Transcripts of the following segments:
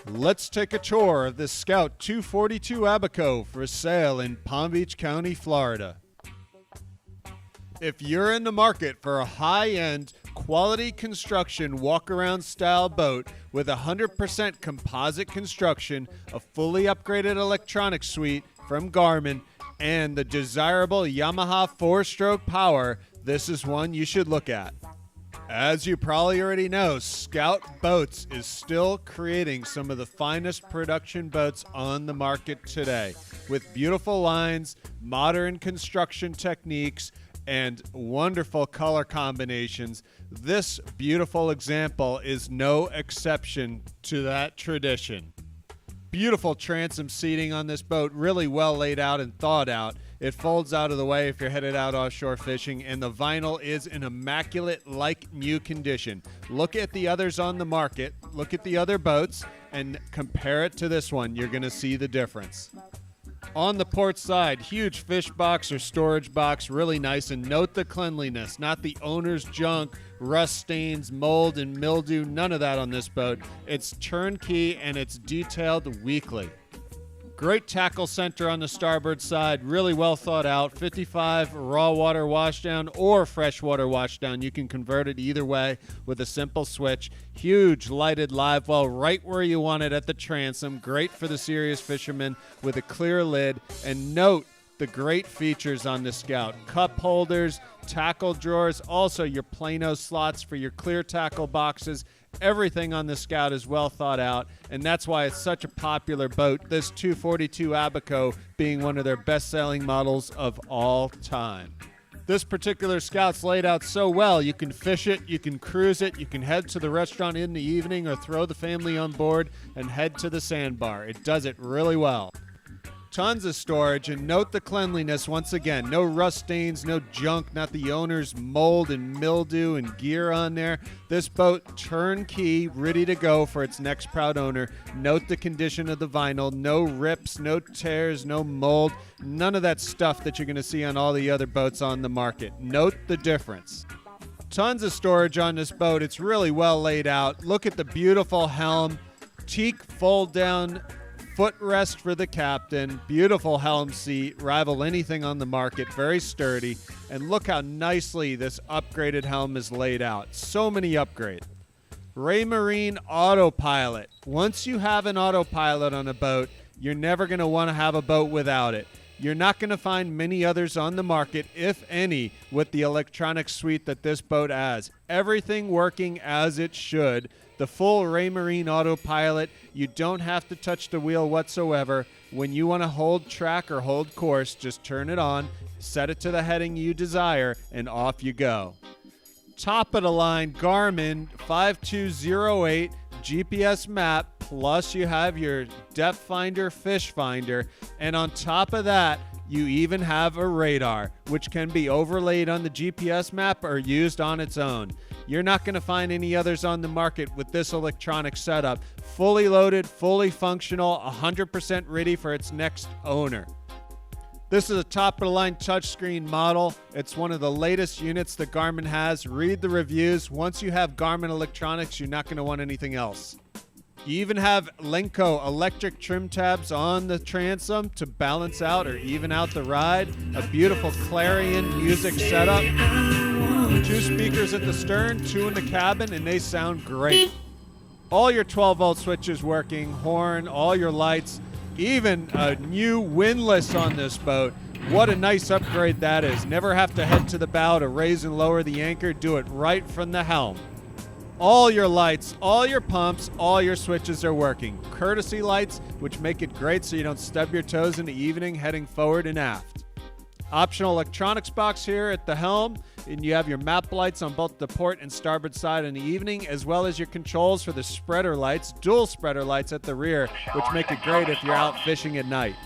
Let's take a tour of this Scout 242 Abaco for sale in Palm Beach County, Florida. If you're in the market for a high-end, quality construction walk-around style boat with 100% composite construction, a fully upgraded electronic suite from Garmin, and the desirable Yamaha 4-stroke power, this is one you should look at. As you probably already know, Scout Boats is still creating some of the finest production boats on the market today, with beautiful lines, modern construction techniques, and wonderful color combinations. This beautiful example is no exception to that tradition. Beautiful transom seating on this boat, really well laid out and thought out. It folds out of the way if you're headed out offshore fishing, and the vinyl is in immaculate, like new condition. Look at the others on the market, look at the other boats, and compare it to this one. You're going to see the difference. On the port side, huge fish box or storage box, really nice, and note the cleanliness, not the owner's junk, rust stains, mold, and mildew, none of that on this boat. It's turnkey and it's detailed weekly. Great tackle center on the starboard side, really well thought out. 55 raw water washdown or freshwater washdown. You can convert it either way with a simple switch. Huge lighted live well right where you want it at the transom. Great for the serious fisherman with a clear lid. And note the great features on the Scout. Cup holders, tackle drawers, also your Plano slots for your clear tackle boxes. Everything on the Scout is well thought out, and that's why it's such a popular boat, this 242 Abaco being one of their best-selling models of all time. This particular Scout's laid out so well, you can fish it, you can cruise it, you can head to the restaurant in the evening or throw the family on board and head to the sandbar. It does it really well. Tons of storage, and note the cleanliness once again. No rust stains, no junk, not the owner's mold and mildew and gear on there. This boat, turnkey, ready to go for its next proud owner. Note the condition of the vinyl. No rips, no tears, no mold. None of that stuff that you're going to see on all the other boats on the market. Note the difference. Tons of storage on this boat. It's really well laid out. Look at the beautiful Helm. Teak fold-down footrest for the captain, beautiful helm seat, rival anything on the market, very sturdy, and look how nicely this upgraded helm is laid out. So many upgrades. Raymarine autopilot. Once you have an autopilot on a boat, you're never going to want to have a boat without it. You're not going to find many others on the market, if any, with the electronic suite that this boat has. Everything working as it should. The full Raymarine autopilot, you don't have to touch the wheel whatsoever. When you want to hold track or hold course, just turn it on, set it to the heading you desire, and off you go. Top of the line Garmin 5208 GPS map, plus you have your depth finder, fish finder, and on top of that, you even have a radar, which can be overlaid on the GPS map or used on its own. You're not going to find any others on the market with this electronic setup. Fully loaded, fully functional, 100% ready for its next owner. This is a top-of-the-line touchscreen model. It's one of the latest units that Garmin has. Read the reviews. Once you have Garmin electronics, you're not going to want anything else. You even have Lenco electric trim tabs on the transom to balance out or even out the ride. A beautiful Clarion music setup. 2 speakers at the stern, 2 in the cabin, and they sound great. All your 12-volt switches working, horn, all your lights, even a new windlass on this boat. What a nice upgrade that is. Never have to head to the bow to raise and lower the anchor. Do it right from the helm. All your lights, all your pumps, all your switches are working. Courtesy lights, which make it great so you don't stub your toes in the evening heading forward and aft. Optional electronics box here at the helm, and you have your map lights on both the port and starboard side in the evening, as well as your controls for the spreader lights, dual spreader lights at the rear, which make it great if you're out fishing at night.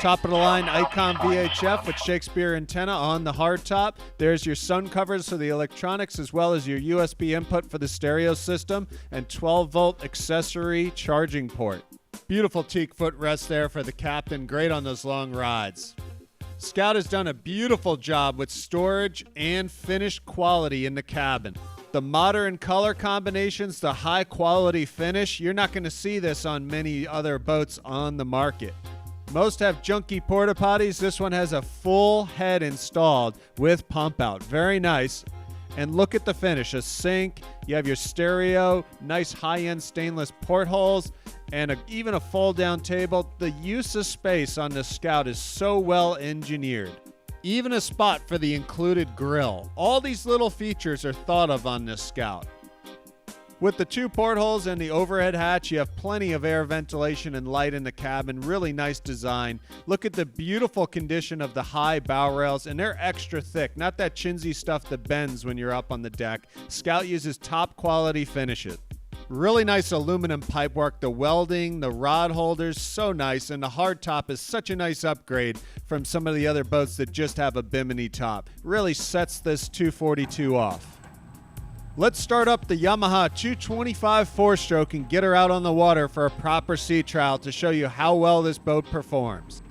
Top of the line Icon VHF with Shakespeare antenna on the hardtop. There's your sun covers for the electronics, as well as your USB input for the stereo system, and 12-volt accessory charging port. Beautiful teak footrest there for the captain, great on those long rides. Scout has done a beautiful job with storage and finished quality in the cabin. The modern color combinations, the high quality finish, you're not going to see this on many other boats on the market. Most have junky porta potties. This one has a full head installed with pump out. Very nice. And look at the finish. A sink, you have your stereo, nice high-end stainless portholes, and even a fold-down table. The use of space on this Scout is so well engineered. Even a spot for the included grill. All these little features are thought of on this Scout. With the 2 portholes and the overhead hatch, you have plenty of air ventilation and light in the cabin. Really nice design. Look at the beautiful condition of the high bow rails, and they're extra thick, not that chintzy stuff that bends when you're up on the deck. Scout uses top quality finishes. Really nice aluminum pipework. The welding, the rod holders, so nice. And the hardtop is such a nice upgrade from some of the other boats that just have a bimini top. Really sets this 242 off. Let's start up the Yamaha 225 4-stroke and get her out on the water for a proper sea trial to show you how well this boat performs.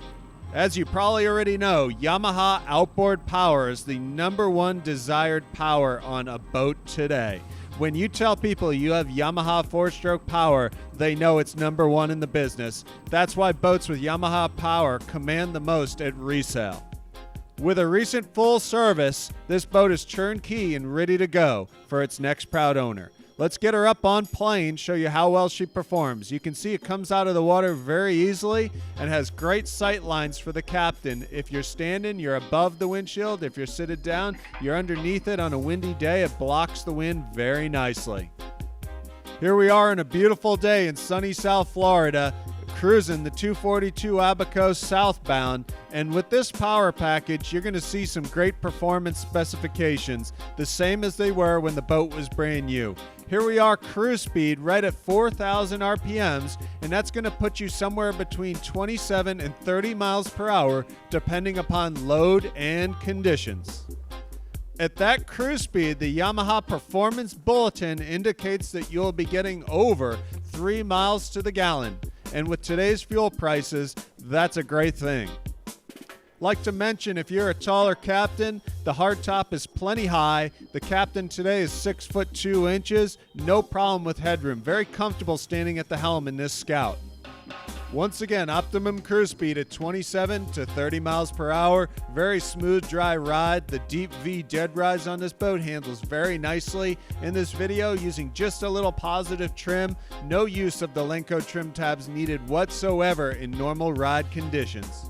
As you probably already know, Yamaha outboard power is the #1 desired power on a boat today. When you tell people you have Yamaha 4-stroke power, they know it's #1 in the business. That's why boats with Yamaha power command the most at resale. With a recent full service, this boat is turnkey and ready to go for its next proud owner. Let's get her up on plane, show you how well she performs. You can see it comes out of the water very easily and has great sight lines for the captain. If you're standing, you're above the windshield. If you're seated down, you're underneath it. On a windy day, it blocks the wind very nicely. Here we are on a beautiful day in sunny South Florida, cruising the 242 Abaco southbound, and with this power package you're going to see some great performance specifications, the same as they were when the boat was brand new. Here we are cruise speed right at 4,000 RPMs, and that's going to put you somewhere between 27 and 30 miles per hour depending upon load and conditions. At that cruise speed, the Yamaha Performance Bulletin indicates that you'll be getting over 3 miles to the gallon. And with today's fuel prices, that's a great thing. Like to mention, if you're a taller captain, the hardtop is plenty high. The captain today is 6 foot 2 inches. No problem with headroom. Very comfortable standing at the helm in this Scout. Once again, optimum cruise speed at 27 to 30 miles per hour. Very smooth, dry ride. The deep V dead rise on this boat handles very nicely. In this video, using just a little positive trim. No use of the Lenco trim tabs needed whatsoever in normal ride conditions.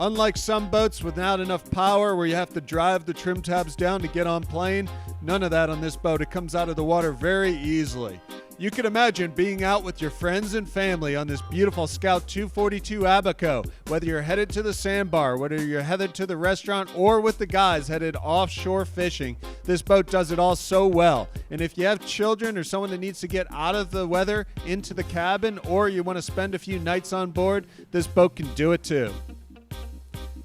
Unlike some boats without enough power where you have to drive the trim tabs down to get on plane, none of that on this boat. It comes out of the water very easily. You can imagine being out with your friends and family on this beautiful Scout 242 Abaco, whether you're headed to the sandbar, whether you're headed to the restaurant, or with the guys headed offshore fishing. This boat does it all so well. And if you have children or someone that needs to get out of the weather into the cabin, or you want to spend a few nights on board, this boat can do it too.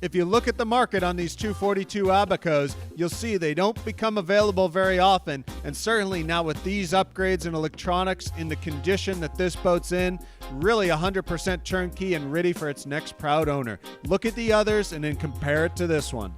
If you look at the market on these 242 Abacos, you'll see they don't become available very often, and certainly not with these upgrades and electronics in the condition that this boat's in. Really 100% turnkey and ready for its next proud owner. Look at the others and then compare it to this one.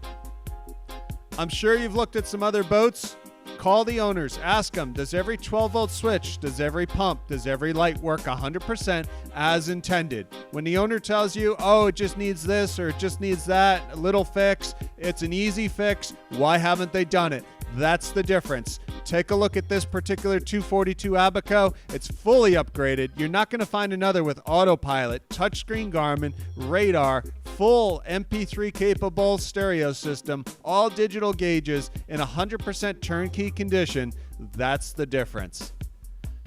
I'm sure you've looked at some other boats. Call the owners, ask them, does every 12-volt switch, does every pump, does every light work 100% as intended? When the owner tells you, oh, it just needs this or it just needs that, a little fix, it's an easy fix, why haven't they done it? That's the difference. Take a look at this particular 242 Abaco. It's fully upgraded. You're not going to find another with autopilot, touchscreen Garmin, radar, full MP3 capable stereo system, all digital gauges, in 100% turnkey condition. That's the difference.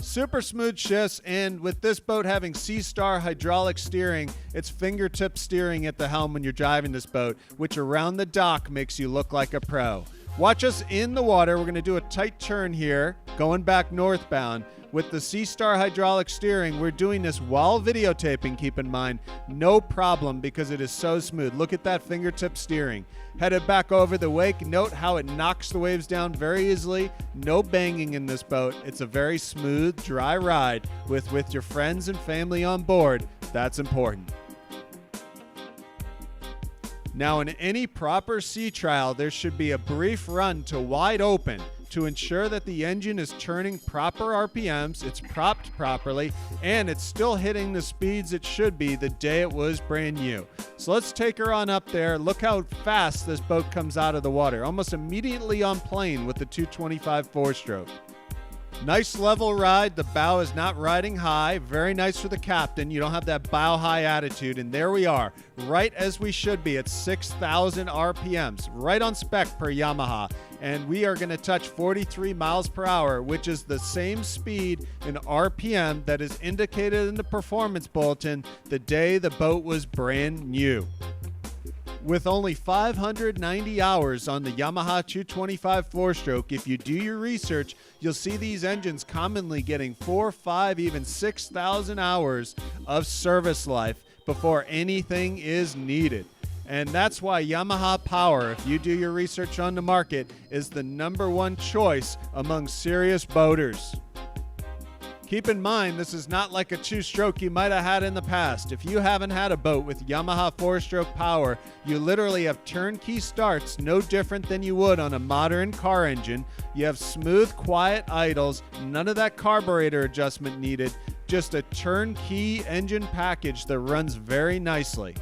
Super smooth shifts, and with this boat having C-Star hydraulic steering, it's fingertip steering at the helm when you're driving this boat, which around the dock makes you look like a pro. Watch us in the water. We're going to do a tight turn here, going back northbound. With the C-Star hydraulic steering, we're doing this while videotaping, keep in mind. No problem because it is so smooth. Look at that fingertip steering. Headed back over the wake. Note how it knocks the waves down very easily. No banging in this boat. It's a very smooth, dry ride with your friends and family on board. That's important. Now, in any proper sea trial, there should be a brief run to wide open. to ensure that the engine is turning proper RPMs, it's propped properly, and it's still hitting the speeds it should be the day it was brand new. So let's take her on up there. Look how fast this boat comes out of the water, almost immediately on plane with the 225 4-stroke. Nice level ride. The bow is not riding high. Very nice for the captain. You don't have that bow high attitude. And there we are, right as we should be at 6,000 RPMs, right on spec per Yamaha. And we are going to touch 43 miles per hour, which is the same speed in RPM that is indicated in the performance bulletin the day the boat was brand new. With only 590 hours on the Yamaha 225 4-stroke, if you do your research, you'll see these engines commonly getting 4, 5, even 6,000 hours of service life before anything is needed. And that's why Yamaha Power, if you do your research on the market, is the #1 choice among serious boaters. Keep in mind, this is not like a 2-stroke you might have had in the past. If you haven't had a boat with Yamaha 4-stroke power, you literally have turnkey starts, no different than you would on a modern car engine. You have smooth, quiet idles, none of that carburetor adjustment needed, just a turnkey engine package that runs very nicely.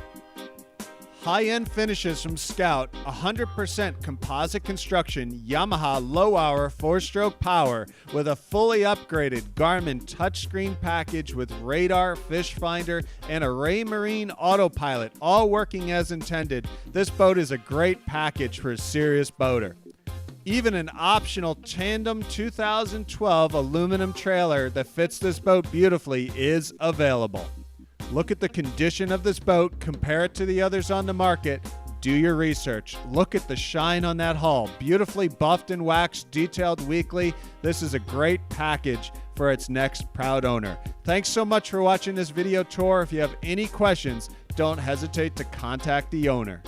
High-end finishes from Scout, 100% composite construction, Yamaha low-hour 4-stroke power with a fully upgraded Garmin touchscreen package with radar, fish finder, and a Raymarine autopilot, all working as intended. This boat is a great package for a serious boater. Even an optional tandem 2012 aluminum trailer that fits this boat beautifully is available. Look at the condition of this boat, compare it to the others on the market, do your research. Look at the shine on that hull, beautifully buffed and waxed, detailed weekly. This is a great package for its next proud owner. Thanks so much for watching this video tour. If you have any questions, don't hesitate to contact the owner.